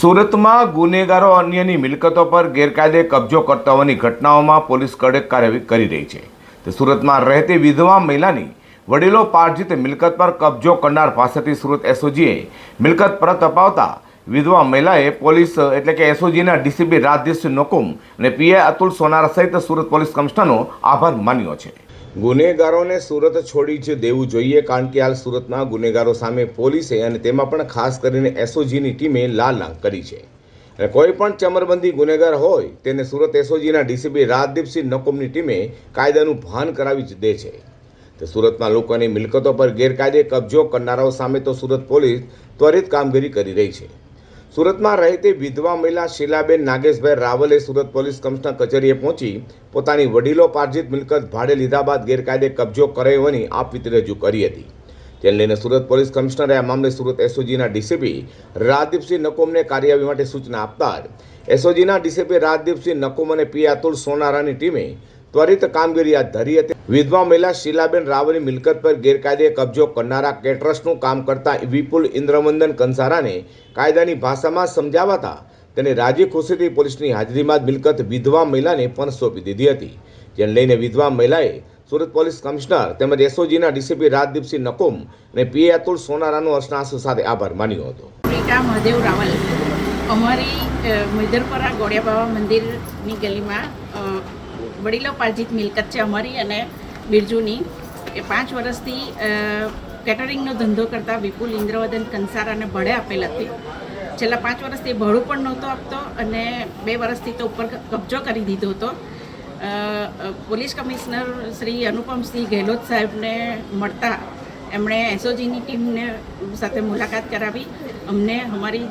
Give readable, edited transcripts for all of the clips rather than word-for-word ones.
સુરતમાં ગુનેગારો અન્યની મિલકતો પર ગેરકાયદે કબજો કરતા હોવાની ઘટનાઓમાં પોલીસ કડક કાર્યવાહી કરી રહી છે. તે સુરતમાં રહેતી વિધવા મહિલાની વડીલો પાર્જિત મિલકત પર કબજો કરનાર પાસેથી સુરત એસઓજીએ મિલકત પરત અપાવતા વિધવા મહિલાએ પોલીસ એટલે કે એસઓજીના ડીસીપી રાજદીપસિંહ નકુમ અને પીઆઈ અતુલ સોનારા સહિત સુરત પોલીસ કમિશનરનો આભાર માન્યો છે. ગુનેગારોને સુરત છોડી જ દેવું જોઈએ, કારણ કે હાલ સુરતમાં ગુનેગારો સામે પોલીસે અને તેમાં પણ ખાસ કરીને એસઓજીની ટીમે લાલ આંખ કરી છે. અને કોઈ પણ ચમરબંધી ગુનેગાર હોય તેને સુરત એસઓજીના ડીસીપી રાજદીપસિંહ નકુમની ટીમે કાયદાનું ભાન કરાવી જ દે છે. તે સુરતમાં લોકોની મિલકતો પર ગેરકાયદે કબજો કરનારાઓ સામે તો સુરત પોલીસ ત્વરિત કામગીરી કરી રહી છે. સુરતમાં રહેતી વિધવા મહિલા શીલાબેન નાગેશભાઈ રાવલે સુરત પોલીસ કમિશનર કચેરીએ પહોંચી પોતાની વડીલો પાર્જિત મિલકત ભાડે લીધા બાદ ગેરકાયદે કબજો કરાયોની આપવીતી રજૂ કરી હતી. જેને લઈને સુરત પોલીસ કમિશનરે આ મામલે સુરત એસઓજીના ડીસીપી રાજદીપસિંહ નકુમને કાર્યવાહી માટે સૂચના આપતા એસઓજીના ડીસીપી રાજદીપસિંહ નકુમ અને પી અતુલ સોનારાની ટીમે ત્વરિત કામગીરી હાથ ધરી હતી. વિધવા મહિલા શીલાબેન રાવલની મિલકત પર ગેરકાયદે કબજો કરનારા કેટરસનું કામ કરતા વિપુલ ઇન્દ્રવંદન કંસારાને કાયદાની ભાષામાં સમજાવતા તેને રાજી ખુશીથી પોલીસની હાજરીમાં જ મિલકત વિધવા મહિલાને પણ સોંપી દીધી હતી. જેને લઈને વિધવા મહિલાએ સુરત પોલીસ કમિશનર તેમજ એસઓજીના ડીસીપી રાજદીપસિંહ નકુમ અને પીએ અતુલ સોનારાનો હર્ષનાશ સાથે આભાર માન્યો હતો. મહાદેવ રાવલ અમારી મૈદરપરા ગોળિયા બાબા મંદિરની ગલીમાં વડીલો પાર્જિત મિલકત છે અમારી અને બિરજુની. એ 5 વર્ષથી કેટરિંગનો ધંધો કરતા વિપુલ ઇન્દ્રવદન કંસારાને ભાડે આપેલ હતી. છેલ્લા 5 વર્ષથી ભાડું પણ નહોતો આપતો અને 2 વર્ષથી તો ઉપર કબજો કરી દીધો હતો. પોલીસ કમિશનર શ્રી અનુપમસિંહ ગેહલોત સાહેબને મળતા એમણે એસઓજીની ટીમને સાથે મુલાકાત કરાવી અમને અમારી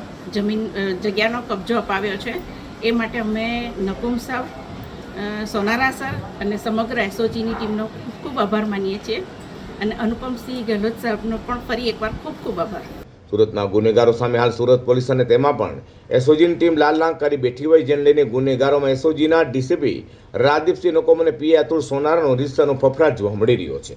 જગ્યાનો કબજો અપાવ્યો છે. એ માટે અમે નકુમ સાહેબ, સોનારા સર અને સમગ્ર એસઓજીની ટીમનો ખૂબ ખૂબ આભાર માનીએ છીએ અને અનુપમસિંહ ગેહલોત સાહેબનો પણ ફરી એકવાર ખૂબ ખૂબ આભાર. સુરતના ગુનેગારો સામે હાલ સુરત પોલીસ અને તેમાં પણ એસઓજીની ટીમ લાલ લાંક કરી બેઠી હોય, જેને લઈને ગુનેગારોમાં એસઓજીના ડીસીપી રાજદીપસિંહ નકુમ અને પીએ અતુલ સોનારાનો રીતસરનો ફફડાટ જોવા મળી રહ્યો છે.